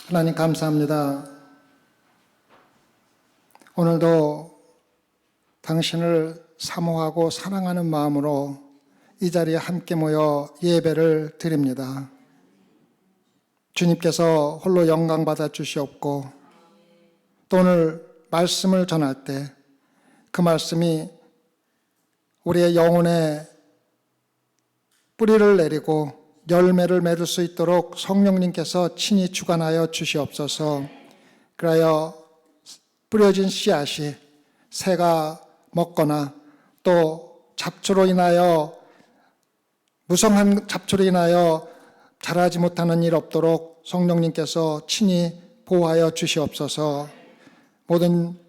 하나님 감사합니다. 오늘도 당신을 사모하고 사랑하는 마음으로 이 자리에 함께 모여 예배를 드립니다. 주님께서 홀로 영광 받아 주시옵고 또 오늘 말씀을 전할 때 그 말씀이 우리의 영혼에 뿌리를 내리고 열매를 맺을 수 있도록 성령님께서 친히 주관하여 주시옵소서. 그리하여 뿌려진 씨앗이 새가 먹거나 또 잡초로 인하여 무성한 잡초로 인하여 자라지 못하는 일 없도록 성령님께서 친히 보호하여 주시옵소서. 모든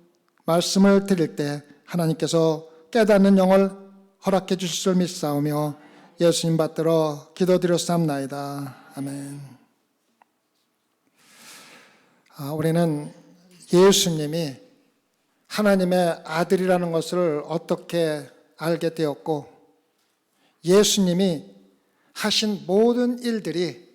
말씀을 드릴 때 하나님께서 깨닫는 영을 허락해 주실 줄 믿사오며 예수님 받들어 기도드렸사옵나이다. 아멘. 우리는 예수님이 하나님의 아들이라는 것을 어떻게 알게 되었고 예수님이 하신 모든 일들이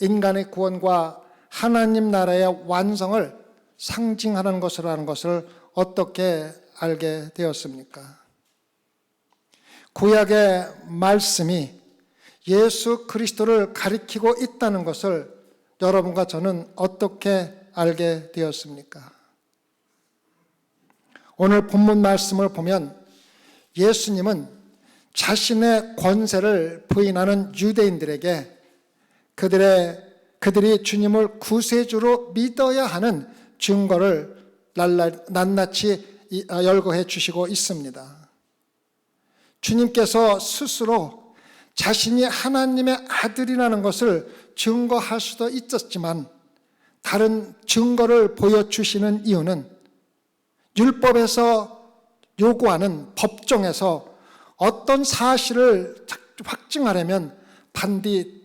인간의 구원과 하나님 나라의 완성을 상징하는 것이라는 것을 어떻게 알게 되었습니까? 구약의 말씀이 예수 그리스도를 가리키고 있다는 것을 여러분과 저는 어떻게 알게 되었습니까? 오늘 본문 말씀을 보면 예수님은 자신의 권세를 부인하는 유대인들에게 그들이 주님을 구세주로 믿어야 하는 증거를 낱낱이 열거해 주시고 있습니다. 주님께서 스스로 자신이 하나님의 아들이라는 것을 증거할 수도 있었지만 다른 증거를 보여주시는 이유는 율법에서 요구하는 법정에서 어떤 사실을 확증하려면 반드시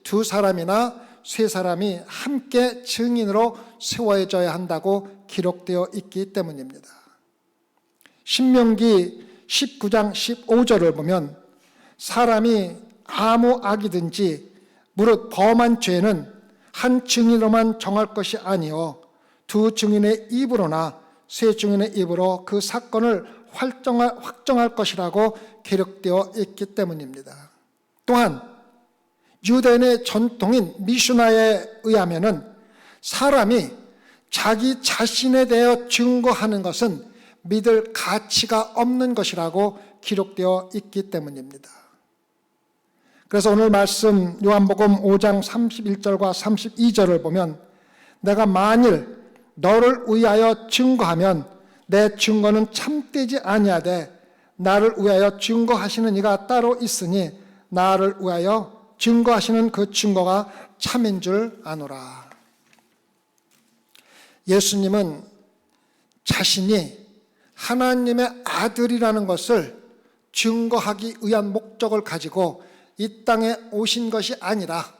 두 사람이나 세 사람이 함께 증인으로 세워져야 한다고 기록되어 있기 때문입니다. 신명기 19장 15절을 보면 사람이 아무 악이든지 무릇 범한 죄는 한 증인으로만 정할 것이 아니요 두 증인의 입으로나 세 증인의 입으로 그 사건을 확정할 것이라고 기록되어 있기 때문입니다. 또한 유대인의 전통인 미슈나에 의하면은 사람이 자기 자신에 대해 증거하는 것은 믿을 가치가 없는 것이라고 기록되어 있기 때문입니다. 그래서 오늘 말씀 요한복음 5장 31절과 32절을 보면 내가 만일 너를 위하여 증거하면 내 증거는 참되지 아니하되 나를 위하여 증거하시는 이가 따로 있으니 나를 위하여 증거하시는 그 증거가 참인 줄 아노라. 예수님은 자신이 하나님의 아들이라는 것을 증거하기 위한 목적을 가지고 이 땅에 오신 것이 아니라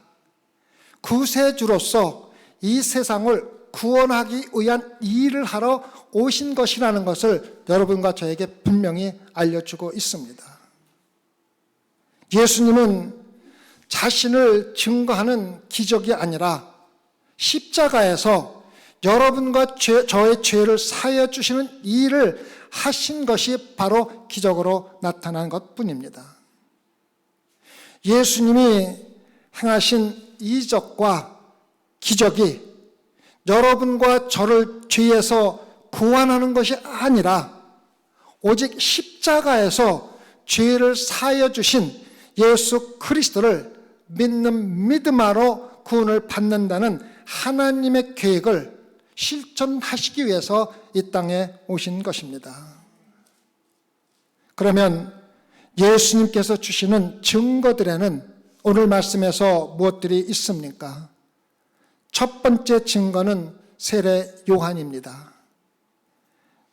구세주로서 이 세상을 구원하기 위한 일을 하러 오신 것이라는 것을 여러분과 저에게 분명히 알려주고 있습니다. 예수님은 자신을 증거하는 기적이 아니라 십자가에서 여러분과 저의 죄를 사하여 주시는 일을 하신 것이 바로 기적으로 나타난 것뿐입니다. 예수님이 행하신 이적과 기적이 여러분과 저를 죄에서 구원하는 것이 아니라 오직 십자가에서 죄를 사하여 주신 예수 그리스도를 믿는 믿음으로 구원을 받는다는 하나님의 계획을 실천하시기 위해서 이 땅에 오신 것입니다. 그러면 예수님께서 주시는 증거들에는 오늘 말씀에서 무엇들이 있습니까? 첫 번째 증거는 세례 요한입니다.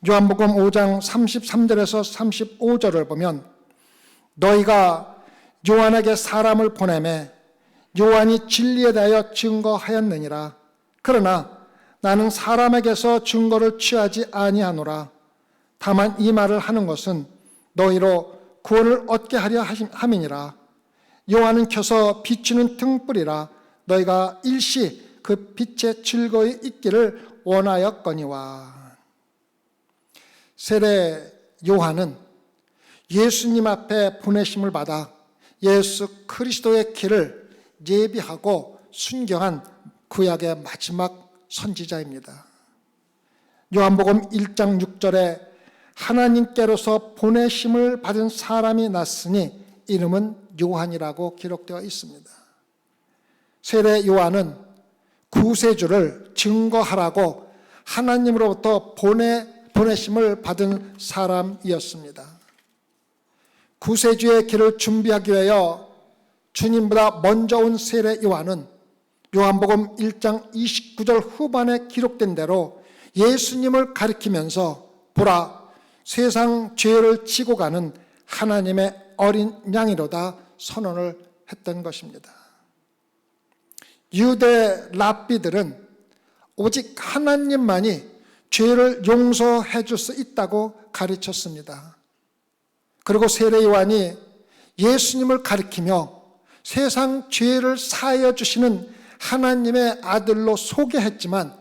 요한복음 5장 33절에서 35절을 보면 너희가 요한에게 사람을 보내매 요한이 진리에 대하여 증거하였느니라. 그러나 나는 사람에게서 증거를 취하지 아니하노라. 다만 이 말을 하는 것은 너희로 구원을 얻게 하려 함이니라. 요한은 켜서 비추는 등불이라. 너희가 일시 그 빛의 즐거이 있기를 원하였거니와. 세례 요한은 예수님 앞에 보내심을 받아 예수 그리스도의 길을 예비하고 순경한 구약의 마지막 선지자입니다. 요한복음 1장 6절에 하나님께로서 보내심을 받은 사람이 났으니 이름은 요한이라고 기록되어 있습니다. 세례 요한은 구세주를 증거하라고 하나님으로부터 보내심을 받은 사람이었습니다. 구세주의 길을 준비하기 위하여 주님보다 먼저 온 세례 요한은 요한복음 1장 29절 후반에 기록된 대로 예수님을 가리키면서 보라, 세상 죄를 지고 가는 하나님의 어린 양이로다 선언을 했던 것입니다. 유대 랍비들은 오직 하나님만이 죄를 용서해 줄 수 있다고 가르쳤습니다. 그리고 세례 요한이 예수님을 가리키며 세상 죄를 사하여 주시는 하나님의 아들로 소개했지만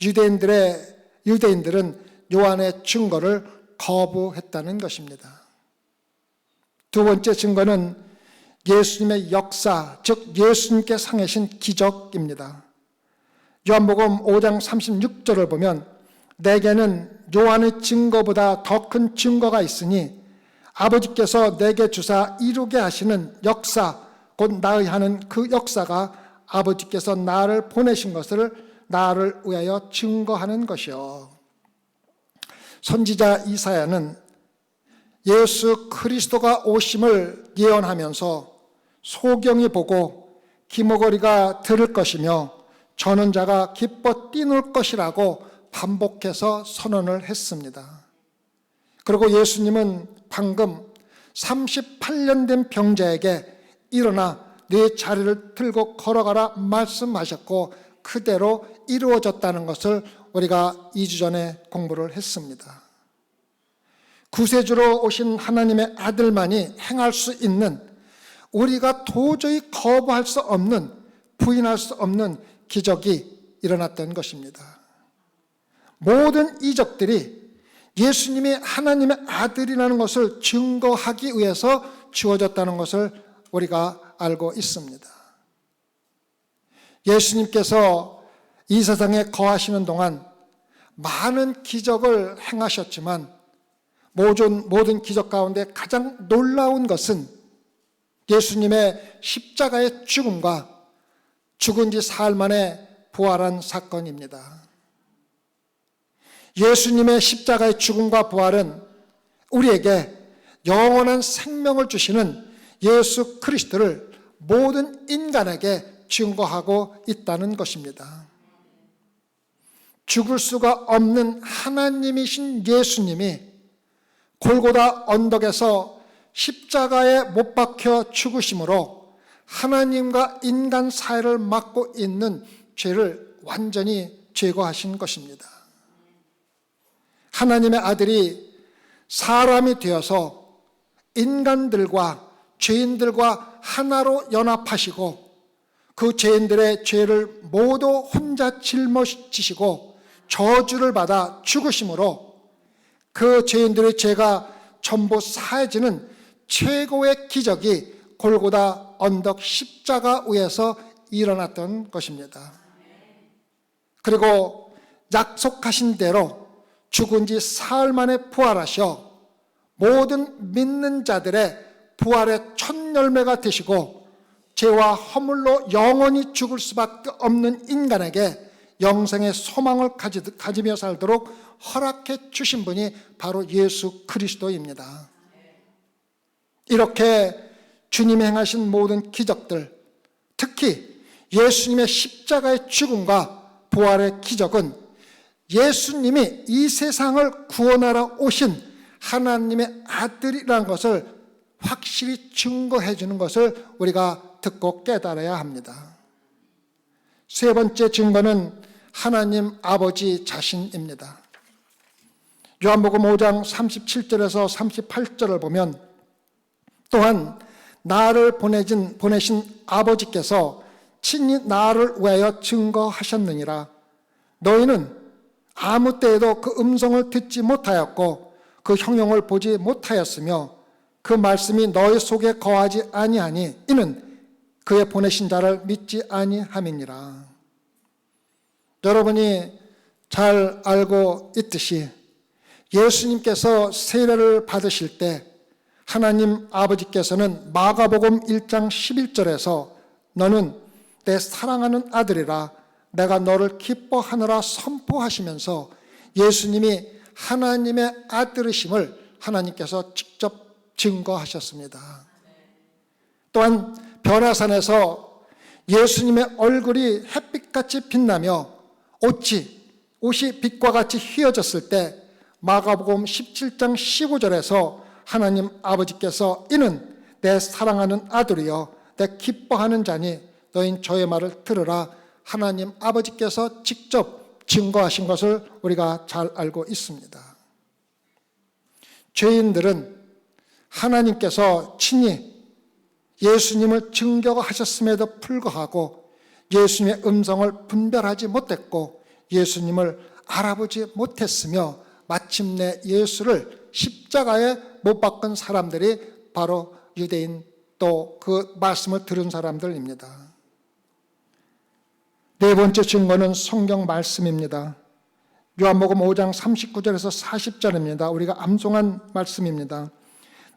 유대인들은 요한의 증거를 거부했다는 것입니다. 두 번째 증거는 예수님의 역사, 즉 예수님께 상하신 기적입니다. 요한복음 5장 36절을 보면 내게는 요한의 증거보다 더 큰 증거가 있으니 아버지께서 내게 주사 이루게 하시는 역사, 곧 나의 하는 그 역사가 아버지께서 나를 보내신 것을 나를 위하여 증거하는 것이요. 선지자 이사야는 예수 그리스도가 오심을 예언하면서 소경이 보고 기머거리가 들을 것이며 저는 자가 기뻐 뛰놀 것이라고 반복해서 선언을 했습니다. 그리고 예수님은 방금 38년 된 병자에게 일어나 네 자리를 들고 걸어가라 말씀하셨고 그대로 이루어졌다는 것을 우리가 2주 전에 공부를 했습니다. 구세주로 오신 하나님의 아들만이 행할 수 있는, 우리가 도저히 거부할 수 없는, 부인할 수 없는 기적이 일어났던 것입니다. 모든 이적들이 예수님이 하나님의 아들이라는 것을 증거하기 위해서 주어졌다는 것을 우리가 알고 있습니다. 예수님께서 이 세상에 거하시는 동안 많은 기적을 행하셨지만 모든 기적 가운데 가장 놀라운 것은 예수님의 십자가의 죽음과 죽은 지 사흘 만에 부활한 사건입니다. 예수님의 십자가의 죽음과 부활은 우리에게 영원한 생명을 주시는 예수 그리스도를 모든 인간에게 증거하고 있다는 것입니다. 죽을 수가 없는 하나님이신 예수님이 골고다 언덕에서 십자가에 못 박혀 죽으심으로 하나님과 인간 사이를 막고 있는 죄를 완전히 제거하신 것입니다. 하나님의 아들이 사람이 되어서 인간들과 죄인들과 하나로 연합하시고 그 죄인들의 죄를 모두 혼자 짊어지시고 저주를 받아 죽으심으로 그 죄인들의 죄가 전부 사해지는 최고의 기적이 골고다 언덕 십자가 위에서 일어났던 것입니다. 그리고 약속하신 대로 죽은 지 사흘 만에 부활하셔 모든 믿는 자들의 부활의 첫 열매가 되시고 죄와 허물로 영원히 죽을 수밖에 없는 인간에게 영생의 소망을 가지며 살도록 허락해 주신 분이 바로 예수 그리스도입니다. 이렇게 주님이 행하신 모든 기적들, 특히 예수님의 십자가의 죽음과 부활의 기적은 예수님이 이 세상을 구원하러 오신 하나님의 아들이라는 것을 확실히 증거해 주는 것을 우리가 듣고 깨달아야 합니다. 세 번째 증거는 하나님 아버지 자신입니다. 요한복음 5장 37절에서 38절을 보면 또한 나를 보내신 아버지께서 친히 나를 위하여 증거하셨느니라. 너희는 아무 때에도 그 음성을 듣지 못하였고 그 형용을 보지 못하였으며 그 말씀이 너희 속에 거하지 아니하니 이는 그의 보내신 자를 믿지 아니함이니라. 여러분이 잘 알고 있듯이 예수님께서 세례를 받으실 때 하나님 아버지께서는 마가복음 1장 11절에서 너는 내 사랑하는 아들이라 내가 너를 기뻐하느라 선포하시면서 예수님이 하나님의 아들이심을 하나님께서 직접 증거하셨습니다. 또한 변화산에서 예수님의 얼굴이 햇빛같이 빛나며 옷이 빛과 같이 휘어졌을 때 마가복음 17장 15절에서 하나님 아버지께서 이는 내 사랑하는 아들이여 내 기뻐하는 자니 너희는 저의 말을 들으라 하나님 아버지께서 직접 증거하신 것을 우리가 잘 알고 있습니다. 죄인들은 하나님께서 친히 예수님을 증거하셨음에도 불구하고 예수님의 음성을 분별하지 못했고 예수님을 알아보지 못했으며 마침내 예수를 십자가에 못 박은 사람들이 바로 유대인 또 그 말씀을 들은 사람들입니다. 네 번째 증거는 성경 말씀입니다. 요한복음 5장 39절에서 40절입니다. 우리가 암송한 말씀입니다.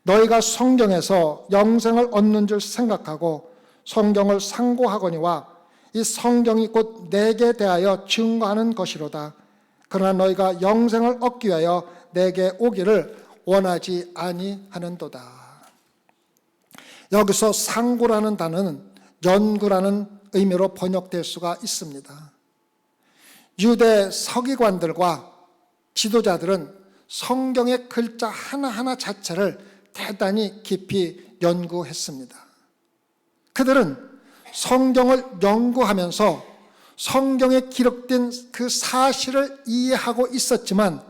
너희가 성경에서 영생을 얻는 줄 생각하고 성경을 상고하거니와 이 성경이 곧 내게 대하여 증거하는 것이로다. 그러나 너희가 영생을 얻기 위하여 내게 오기를 원하지 아니하는도다. 여기서 상고라는 단어는 연구라는 의미로 번역될 수가 있습니다. 유대 서기관들과 지도자들은 성경의 글자 하나하나 자체를 대단히 깊이 연구했습니다. 그들은 성경을 연구하면서 성경에 기록된 그 사실을 이해하고 있었지만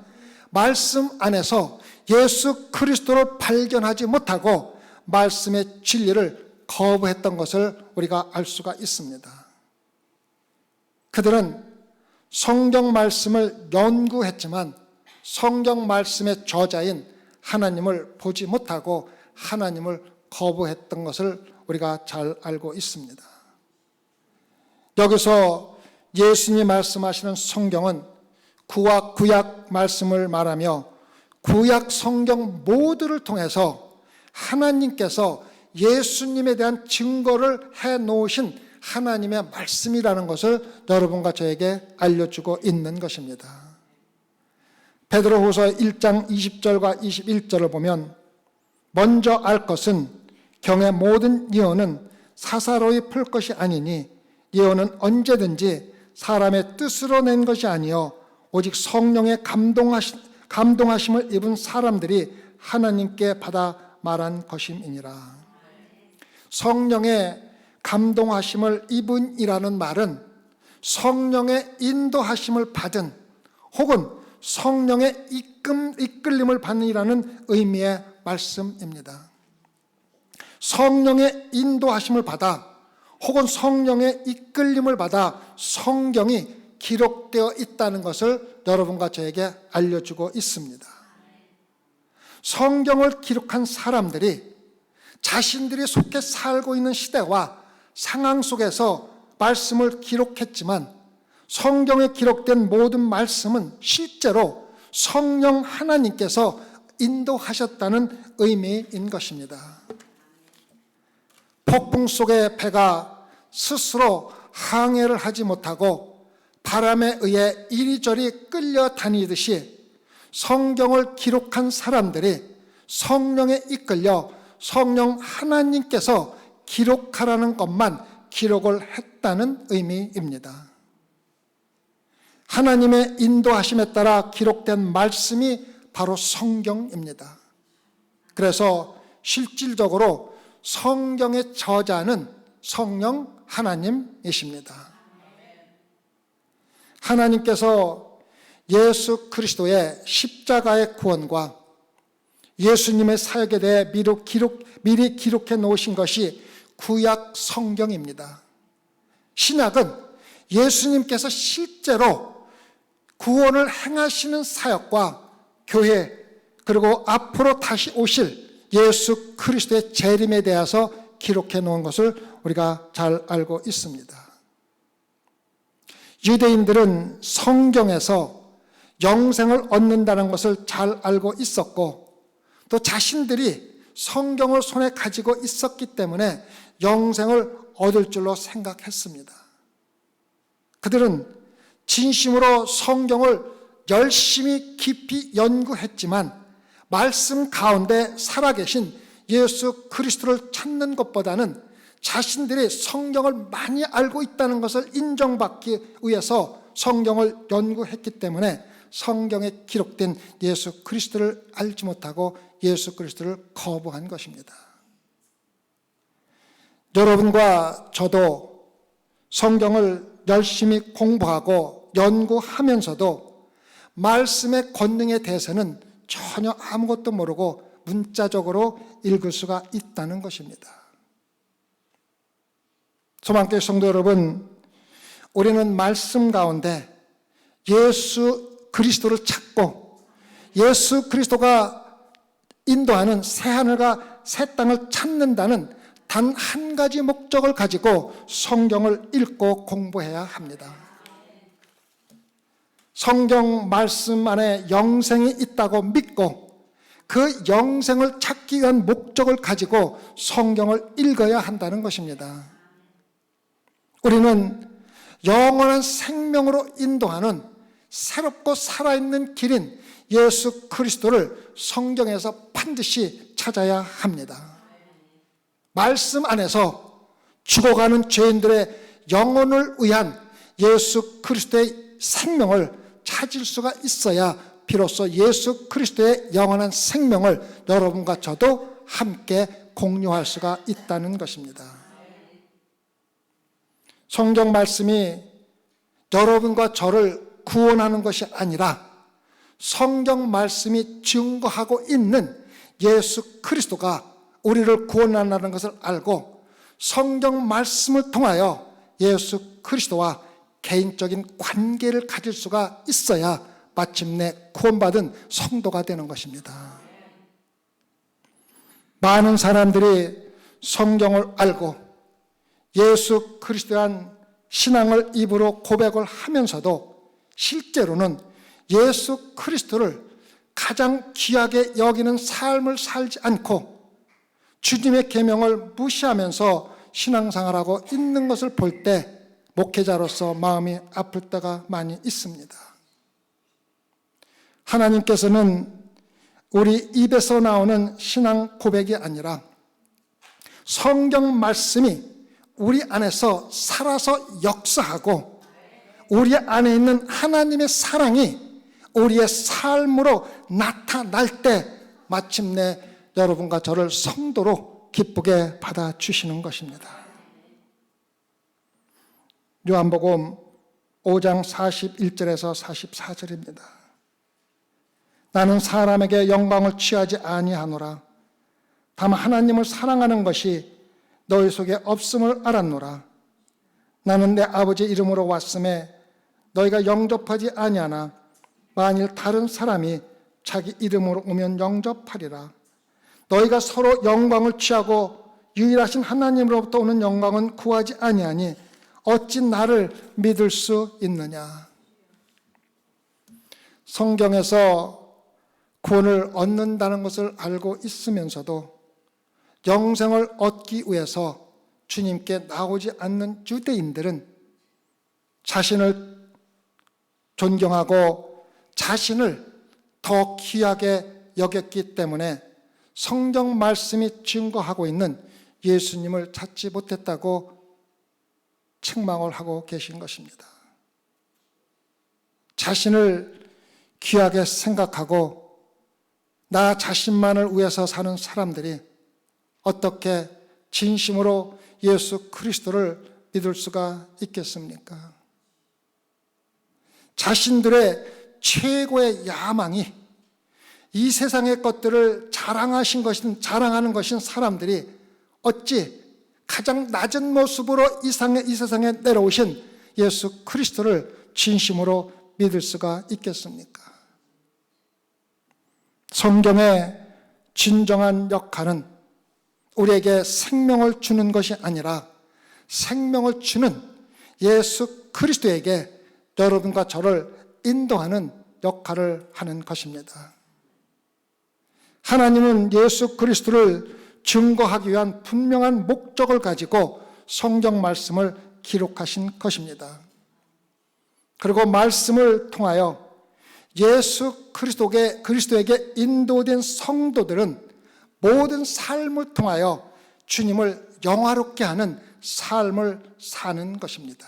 말씀 안에서 예수 그리스도를 발견하지 못하고 말씀의 진리를 거부했던 것을 우리가 알 수가 있습니다. 그들은 성경 말씀을 연구했지만 성경 말씀의 저자인 하나님을 보지 못하고 하나님을 거부했던 것을 우리가 잘 알고 있습니다. 여기서 예수님이 말씀하시는 성경은 구약 말씀을 말하며 구약 성경 모두를 통해서 하나님께서 예수님에 대한 증거를 해놓으신 하나님의 말씀이라는 것을 여러분과 저에게 알려주고 있는 것입니다. 베드로후서 1장 20절과 21절을 보면 먼저 알 것은 경의 모든 예언은 사사로이 풀 것이 아니니 예언은 언제든지 사람의 뜻으로 낸 것이 아니요 오직 성령의 감동하심을 입은 사람들이 하나님께 받아 말한 것임이니라. 성령의 감동하심을 입은이라는 말은 성령의 인도하심을 받은 혹은 성령의 이끌림을 받는이라는 의미의 말씀입니다. 성령의 인도하심을 받아 혹은 성령의 이끌림을 받아 성경이 기록되어 있다는 것을 여러분과 저에게 알려주고 있습니다. 성경을 기록한 사람들이 자신들이 속해 살고 있는 시대와 상황 속에서 말씀을 기록했지만 성경에 기록된 모든 말씀은 실제로 성령 하나님께서 인도하셨다는 의미인 것입니다. 폭풍 속의 배가 스스로 항해를 하지 못하고 바람에 의해 이리저리 끌려다니듯이 성경을 기록한 사람들이 성령에 이끌려 성령 하나님께서 기록하라는 것만 기록을 했다는 의미입니다. 하나님의 인도하심에 따라 기록된 말씀이 바로 성경입니다. 그래서 실질적으로 성경의 저자는 성령 하나님이십니다. 하나님께서 예수 그리스도의 십자가의 구원과 예수님의 사역에 대해 미리 기록해 놓으신 것이 구약 성경입니다. 신약은 예수님께서 실제로 구원을 행하시는 사역과 교회, 그리고 앞으로 다시 오실 예수 그리스도의 재림에 대해서 기록해 놓은 것을 우리가 잘 알고 있습니다. 유대인들은 성경에서 영생을 얻는다는 것을 잘 알고 있었고, 또 자신들이 성경을 손에 가지고 있었기 때문에 영생을 얻을 줄로 생각했습니다. 그들은 진심으로 성경을 열심히 깊이 연구했지만 말씀 가운데 살아계신 예수 그리스도를 찾는 것보다는 자신들이 성경을 많이 알고 있다는 것을 인정받기 위해서 성경을 연구했기 때문에 성경에 기록된 예수 그리스도를 알지 못하고 예수 그리스도를 거부한 것입니다. 여러분과 저도 성경을 열심히 공부하고 연구하면서도 말씀의 권능에 대해서는 전혀 아무것도 모르고 문자적으로 읽을 수가 있다는 것입니다. 소망교회 성도 여러분, 우리는 말씀 가운데 예수 그리스도를 찾고 예수 그리스도가 인도하는 새하늘과 새 땅을 찾는다는 단 한 가지 목적을 가지고 성경을 읽고 공부해야 합니다. 성경 말씀 안에 영생이 있다고 믿고 그 영생을 찾기 위한 목적을 가지고 성경을 읽어야 한다는 것입니다. 우리는 영원한 생명으로 인도하는 새롭고 살아있는 길인 예수 그리스도를 성경에서 반드시 찾아야 합니다. 말씀 안에서 죽어가는 죄인들의 영혼을 위한 예수 그리스도의 생명을 찾을 수가 있어야 비로소 예수 그리스도의 영원한 생명을 여러분과 저도 함께 공유할 수가 있다는 것입니다. 성경 말씀이 여러분과 저를 구원하는 것이 아니라 성경 말씀이 증거하고 있는 예수 그리스도가 우리를 구원한다는 것을 알고 성경 말씀을 통하여 예수 그리스도와 개인적인 관계를 가질 수가 있어야 마침내 구원받은 성도가 되는 것입니다. 많은 사람들이 성경을 알고 예수 그리스도에 대한 신앙을 입으로 고백을 하면서도 실제로는 예수 그리스도를 가장 귀하게 여기는 삶을 살지 않고 주님의 계명을 무시하면서 신앙생활하고 있는 것을 볼 때 목회자로서 마음이 아플 때가 많이 있습니다. 하나님께서는 우리 입에서 나오는 신앙 고백이 아니라 성경 말씀이 우리 안에서 살아서 역사하고 우리 안에 있는 하나님의 사랑이 우리의 삶으로 나타날 때 마침내 여러분과 저를 성도로 기쁘게 받아주시는 것입니다. 요한복음 5장 41절에서 44절입니다. 나는 사람에게 영광을 취하지 아니하노라. 다만 하나님을 사랑하는 것이 너희 속에 없음을 알았노라. 나는 내 아버지 이름으로 왔음에 너희가 영접하지 아니하나 만일 다른 사람이 자기 이름으로 오면 영접하리라. 너희가 서로 영광을 취하고 유일하신 하나님으로부터 오는 영광은 구하지 아니하니 어찌 나를 믿을 수 있느냐. 성경에서 구원을 얻는다는 것을 알고 있으면서도 영생을 얻기 위해서 주님께 나오지 않는 유대인들은 자신을 존경하고 자신을 더 귀하게 여겼기 때문에 성경 말씀이 증거하고 있는 예수님을 찾지 못했다고 책망을 하고 계신 것입니다. 자신을 귀하게 생각하고 나 자신만을 위해서 사는 사람들이 어떻게 진심으로 예수 그리스도를 믿을 수가 있겠습니까? 자신들의 최고의 야망이 이 세상의 것들을 자랑하는 것인 사람들이 어찌 가장 낮은 모습으로 이 세상에 내려오신 예수 그리스도를 진심으로 믿을 수가 있겠습니까? 성경의 진정한 역할은 우리에게 생명을 주는 것이 아니라 생명을 주는 예수 그리스도에게 여러분과 저를 인도하는 역할을 하는 것입니다. 하나님은 예수 그리스도를 증거하기 위한 분명한 목적을 가지고 성경 말씀을 기록하신 것입니다. 그리고 말씀을 통하여 예수 그리스도에게 인도된 성도들은 모든 삶을 통하여 주님을 영화롭게 하는 삶을 사는 것입니다.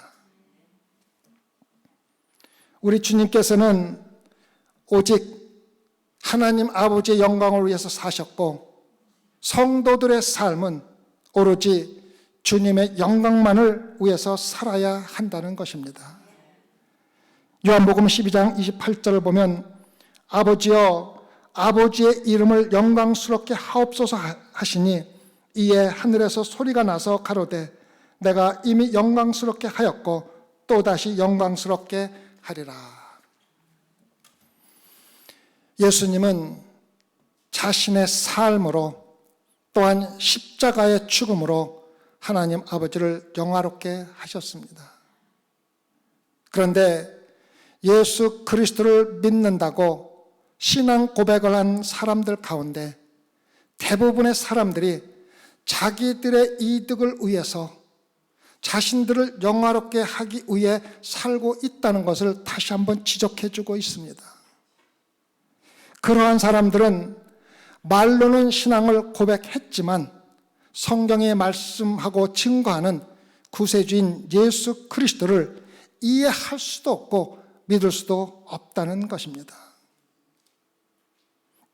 우리 주님께서는 오직 하나님 아버지의 영광을 위해서 사셨고, 성도들의 삶은 오로지 주님의 영광만을 위해서 살아야 한다는 것입니다. 요한복음 12장 28절을 보면 아버지여 아버지의 이름을 영광스럽게 하옵소서 하시니 이에 하늘에서 소리가 나서 가로되 내가 이미 영광스럽게 하였고 또다시 영광스럽게 하리라. 예수님은 자신의 삶으로 또한 십자가의 죽음으로 하나님 아버지를 영화롭게 하셨습니다. 그런데 예수 그리스도를 믿는다고 신앙 고백을 한 사람들 가운데 대부분의 사람들이 자기들의 이득을 위해서 자신들을 영화롭게 하기 위해 살고 있다는 것을 다시 한번 지적해주고 있습니다. 그러한 사람들은 말로는 신앙을 고백했지만 성경에 말씀하고 증거하는 구세주인 예수 그리스도를 이해할 수도 없고 믿을 수도 없다는 것입니다.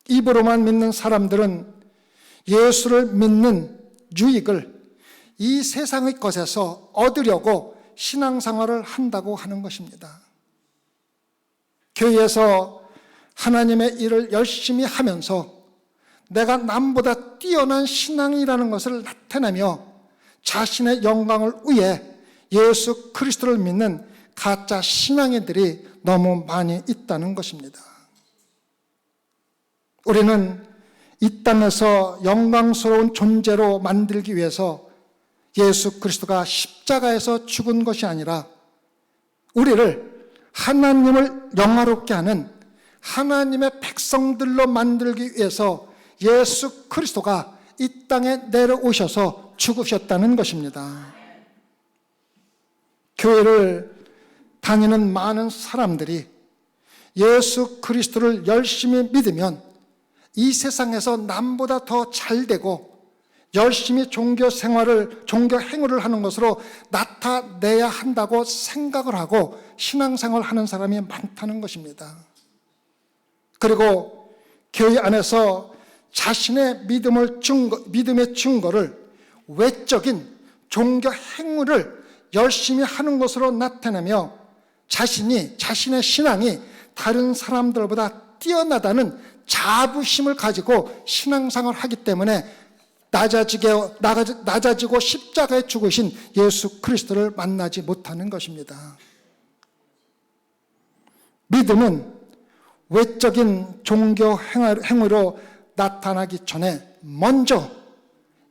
입으로만 믿는 사람들은 예수를 믿는 유익을 이 세상의 것에서 얻으려고 신앙생활을 한다고 하는 것입니다. 교회에서 하나님의 일을 열심히 하면서 내가 남보다 뛰어난 신앙이라는 것을 나타내며 자신의 영광을 위해 예수 그리스도를 믿는 가짜 신앙인들이 너무 많이 있다는 것입니다. 우리는 이 땅에서 영광스러운 존재로 만들기 위해서 예수 그리스도가 십자가에서 죽은 것이 아니라 우리를 하나님을 영화롭게 하는 하나님의 백성들로 만들기 위해서 예수 그리스도가 이 땅에 내려오셔서 죽으셨다는 것입니다. 교회를 다니는 많은 사람들이 예수 그리스도를 열심히 믿으면 이 세상에서 남보다 더 잘되고 열심히 종교 행위를 하는 것으로 나타내야 한다고 생각을 하고 신앙생활을 하는 사람이 많다는 것입니다. 그리고 교회 안에서 자신의 믿음의 증거를 외적인 종교 행위를 열심히 하는 것으로 나타내며 자신의 신앙이 다른 사람들보다 뛰어나다는 자부심을 가지고 신앙생활을 하기 때문에 낮아지고 십자가에 죽으신 예수 그리스도를 만나지 못하는 것입니다. 믿음은 외적인 종교 행위로 나타나기 전에 먼저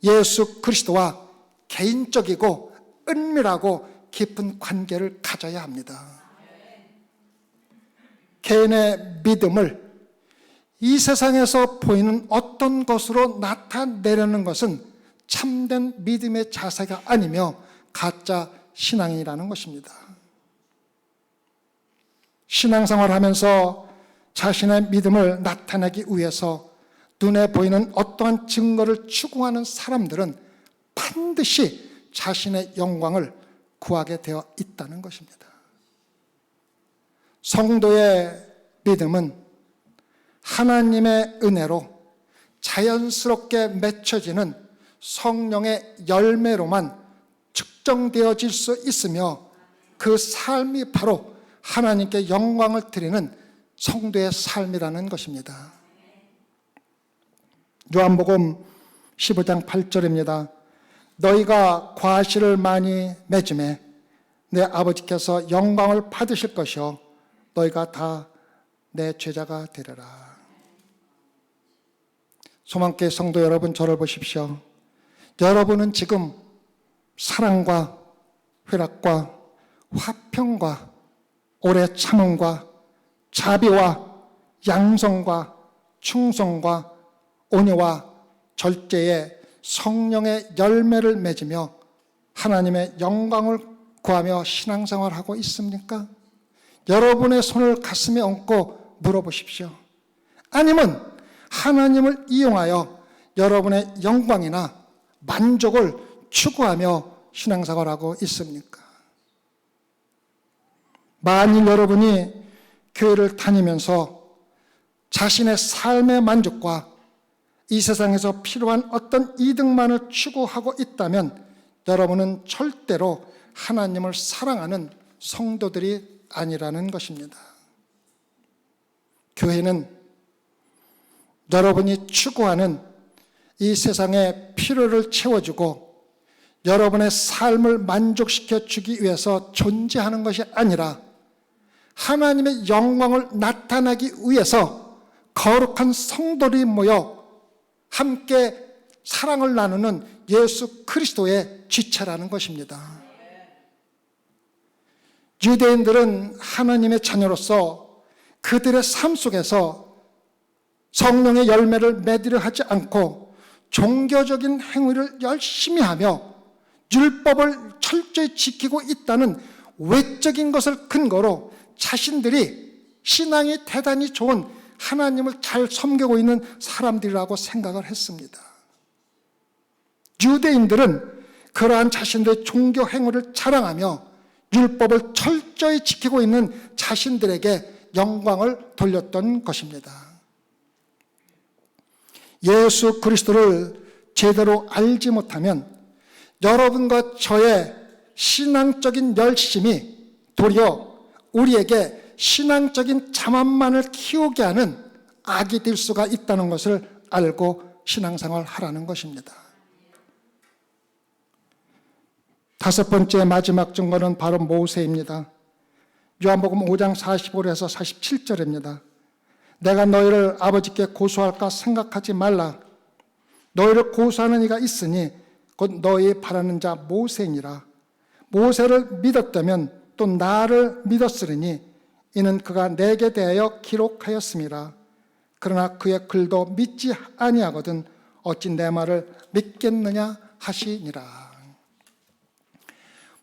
예수 그리스도와 개인적이고 은밀하고 깊은 관계를 가져야 합니다. 개인의 믿음을 이 세상에서 보이는 어떤 것으로 나타내려는 것은 참된 믿음의 자세가 아니며 가짜 신앙이라는 것입니다. 신앙생활을 하면서 자신의 믿음을 나타내기 위해서 눈에 보이는 어떠한 증거를 추구하는 사람들은 반드시 자신의 영광을 구하게 되어 있다는 것입니다. 성도의 믿음은 하나님의 은혜로 자연스럽게 맺혀지는 성령의 열매로만 측정되어질 수 있으며 그 삶이 바로 하나님께 영광을 드리는 성도의 삶이라는 것입니다. 요한복음 15장 8절입니다. 너희가 과실을 많이 맺음에 내 아버지께서 영광을 받으실 것이요 너희가 다 내 제자가 되리라. 소망교회 성도 여러분, 저를 보십시오. 여러분은 지금 사랑과 회락과 화평과 오래 참음과 자비와 양성과 충성과 온유와 절제의 성령의 열매를 맺으며 하나님의 영광을 구하며 신앙생활하고 있습니까? 여러분의 손을 가슴에 얹고 물어보십시오. 아니면 하나님을 이용하여 여러분의 영광이나 만족을 추구하며 신앙생활하고 있습니까? 만일 여러분이 교회를 다니면서 자신의 삶의 만족과 이 세상에서 필요한 어떤 이득만을 추구하고 있다면 여러분은 절대로 하나님을 사랑하는 성도들이 아니라는 것입니다. 교회는 여러분이 추구하는 이 세상의 필요를 채워주고 여러분의 삶을 만족시켜 주기 위해서 존재하는 것이 아니라 하나님의 영광을 나타내기 위해서 거룩한 성도들이 모여 함께 사랑을 나누는 예수 그리스도의 지체라는 것입니다. 유대인들은 하나님의 자녀로서 그들의 삶 속에서 성령의 열매를 맺으려 하지 않고 종교적인 행위를 열심히 하며 율법을 철저히 지키고 있다는 외적인 것을 근거로 자신들이 신앙이 대단히 좋은 하나님을 잘 섬기고 있는 사람들이라고 생각을 했습니다. 유대인들은 그러한 자신들의 종교 행위를 자랑하며 율법을 철저히 지키고 있는 자신들에게 영광을 돌렸던 것입니다. 예수 그리스도를 제대로 알지 못하면 여러분과 저의 신앙적인 열심이 도리어 우리에게 신앙적인 자만만을 키우게 하는 악이 될 수가 있다는 것을 알고 신앙생활을 하라는 것입니다. 다섯 번째 마지막 증거는 바로 모세입니다. 요한복음 5장 45절에서 47절입니다. 내가 너희를 아버지께 고소할까 생각하지 말라. 너희를 고소하는 이가 있으니 곧 너희 바라는 자 모세니라. 모세를 믿었다면 또 나를 믿었으리니 이는 그가 내게 대하여 기록하였음이라. 그러나 그의 글도 믿지 아니하거든 어찌 내 말을 믿겠느냐 하시니라.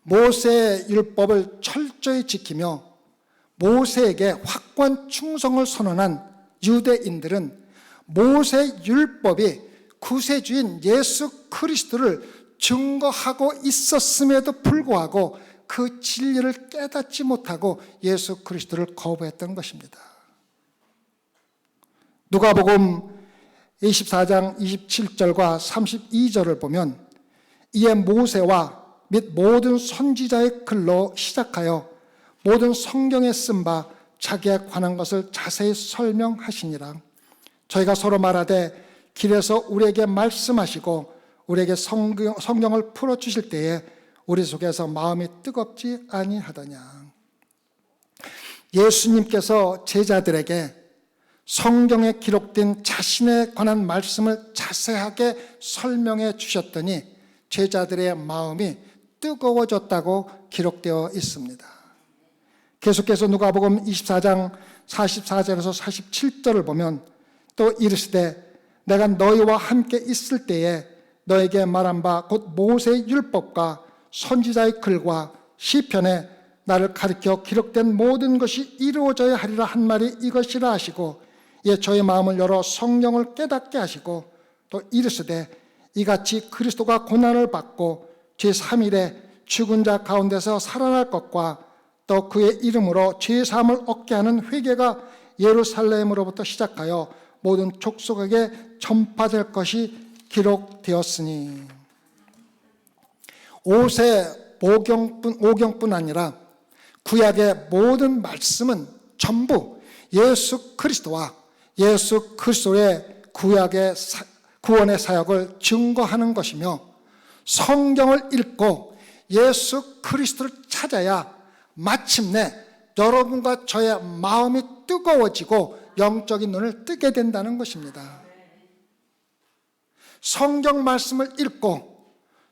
모세의 율법을 철저히 지키며 모세에게 확고한 충성을 선언한 유대인들은 모세의 율법이 구세주인 예수 그리스도를 증거하고 있었음에도 불구하고 그 진리를 깨닫지 못하고 예수 그리스도를 거부했던 것입니다. 누가복음 24장 27절과 32절을 보면 이에 모세와 및 모든 선지자의 글로 시작하여 모든 성경에 쓴 바 자기에 관한 것을 자세히 설명하시니라. 저희가 서로 말하되 길에서 우리에게 말씀하시고 우리에게 성경을 풀어주실 때에 우리 속에서 마음이 뜨겁지 아니하더냐. 예수님께서 제자들에게 성경에 기록된 자신에 관한 말씀을 자세하게 설명해 주셨더니 제자들의 마음이 뜨거워졌다고 기록되어 있습니다. 계속해서 누가복음 24장 44절에서 47절을 보면 또 이르시되 내가 너희와 함께 있을 때에 너에게 말한 바 곧 모세의 율법과 선지자의 글과 시편에 나를 가리켜 기록된 모든 것이 이루어져야 하리라 한 말이 이것이라 하시고 이에 저의 마음을 열어 성령을 깨닫게 하시고 또 이르시되 이같이 그리스도가 고난을 받고 제3일에 죽은 자 가운데서 살아날 것과 또 그의 이름으로 죄사함을 얻게 하는 회개가 예루살렘으로부터 시작하여 모든 족속에게 전파될 것이 기록되었으니. 오경뿐 아니라 구약의 모든 말씀은 전부 예수 그리스도와 예수 그리스도의 구약의 구원의 사역을 증거하는 것이며 성경을 읽고 예수 그리스도를 찾아야 마침내 여러분과 저의 마음이 뜨거워지고 영적인 눈을 뜨게 된다는 것입니다. 성경 말씀을 읽고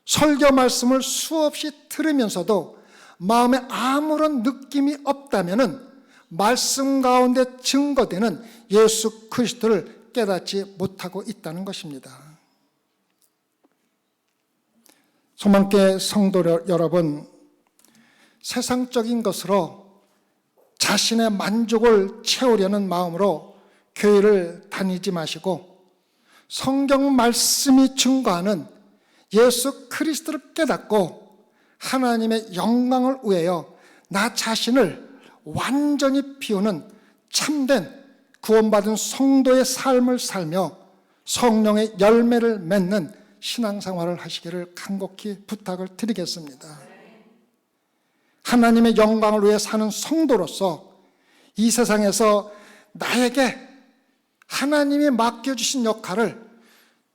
설교 말씀을 수없이 들으면서도 마음에 아무런 느낌이 없다면은 말씀 가운데 증거되는 예수 그리스도를 깨닫지 못하고 있다는 것입니다. 소망교회 성도 여러분, 세상적인 것으로 자신의 만족을 채우려는 마음으로 교회를 다니지 마시고 성경 말씀이 증거하는 예수 그리스도를 깨닫고 하나님의 영광을 위하여 나 자신을 완전히 비우는 참된 구원받은 성도의 삶을 살며 성령의 열매를 맺는 신앙생활을 하시기를 간곡히 부탁을 드리겠습니다. 하나님의 영광을 위해 사는 성도로서 이 세상에서 나에게 하나님이 맡겨주신 역할을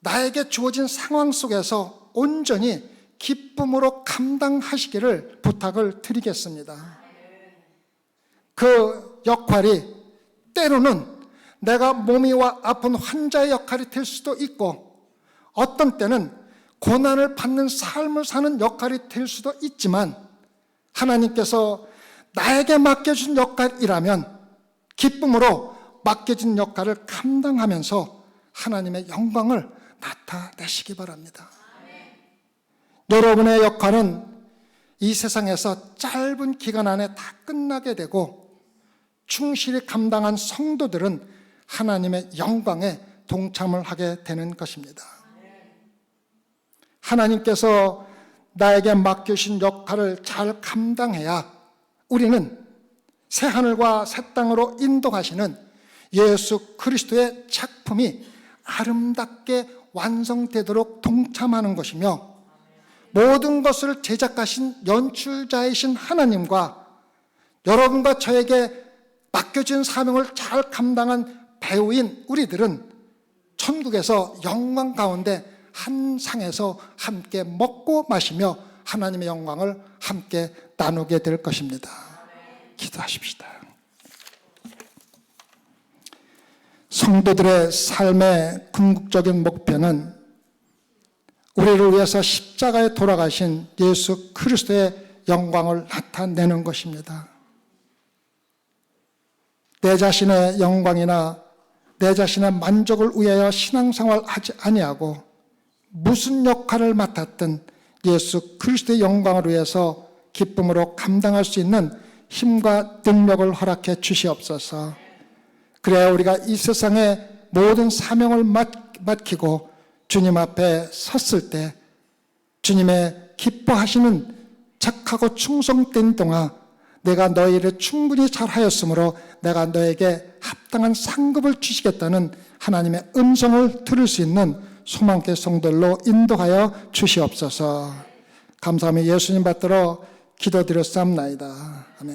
나에게 주어진 상황 속에서 온전히 기쁨으로 감당하시기를 부탁을 드리겠습니다. 그 역할이 때로는 내가 몸이 아픈 환자의 역할이 될 수도 있고 어떤 때는 고난을 받는 삶을 사는 역할이 될 수도 있지만 하나님께서 나에게 맡겨준 역할이라면 기쁨으로 맡겨진 역할을 감당하면서 하나님의 영광을 나타내시기 바랍니다. 여러분의 역할은 이 세상에서 짧은 기간 안에 다 끝나게 되고 충실히 감당한 성도들은 하나님의 영광에 동참을 하게 되는 것입니다. 하나님께서 나에게 맡겨주신 역할을 잘 감당해야 우리는 새하늘과 새 땅으로 인도하시는 예수 그리스도의 작품이 아름답게 완성되도록 동참하는 것이며 모든 것을 제작하신 연출자이신 하나님과 여러분과 저에게 맡겨진 사명을 잘 감당한 배우인 우리들은 천국에서 영광 가운데 한 상에서 함께 먹고 마시며 하나님의 영광을 함께 나누게 될 것입니다. 기도하십시다. 성도들의 삶의 궁극적인 목표는 우리를 위해서 십자가에 돌아가신 예수 그리스도의 영광을 나타내는 것입니다. 내 자신의 영광이나 내 자신의 만족을 위하여 신앙생활 하지 아니하고 무슨 역할을 맡았든 예수 그리스도의 영광을 위해서 기쁨으로 감당할 수 있는 힘과 능력을 허락해 주시옵소서. 그래야 우리가 이 세상의 모든 사명을 맡기고 주님 앞에 섰을 때 주님의 기뻐하시는 착하고 충성된 동안 내가 너희를 충분히 잘하였으므로 내가 너에게 합당한 상급을 주시겠다는 하나님의 음성을 들을 수 있는 소망교회 성도들로 인도하여 주시옵소서. 감사하며 예수님 받들어 기도드렸사옵나이다. 아멘.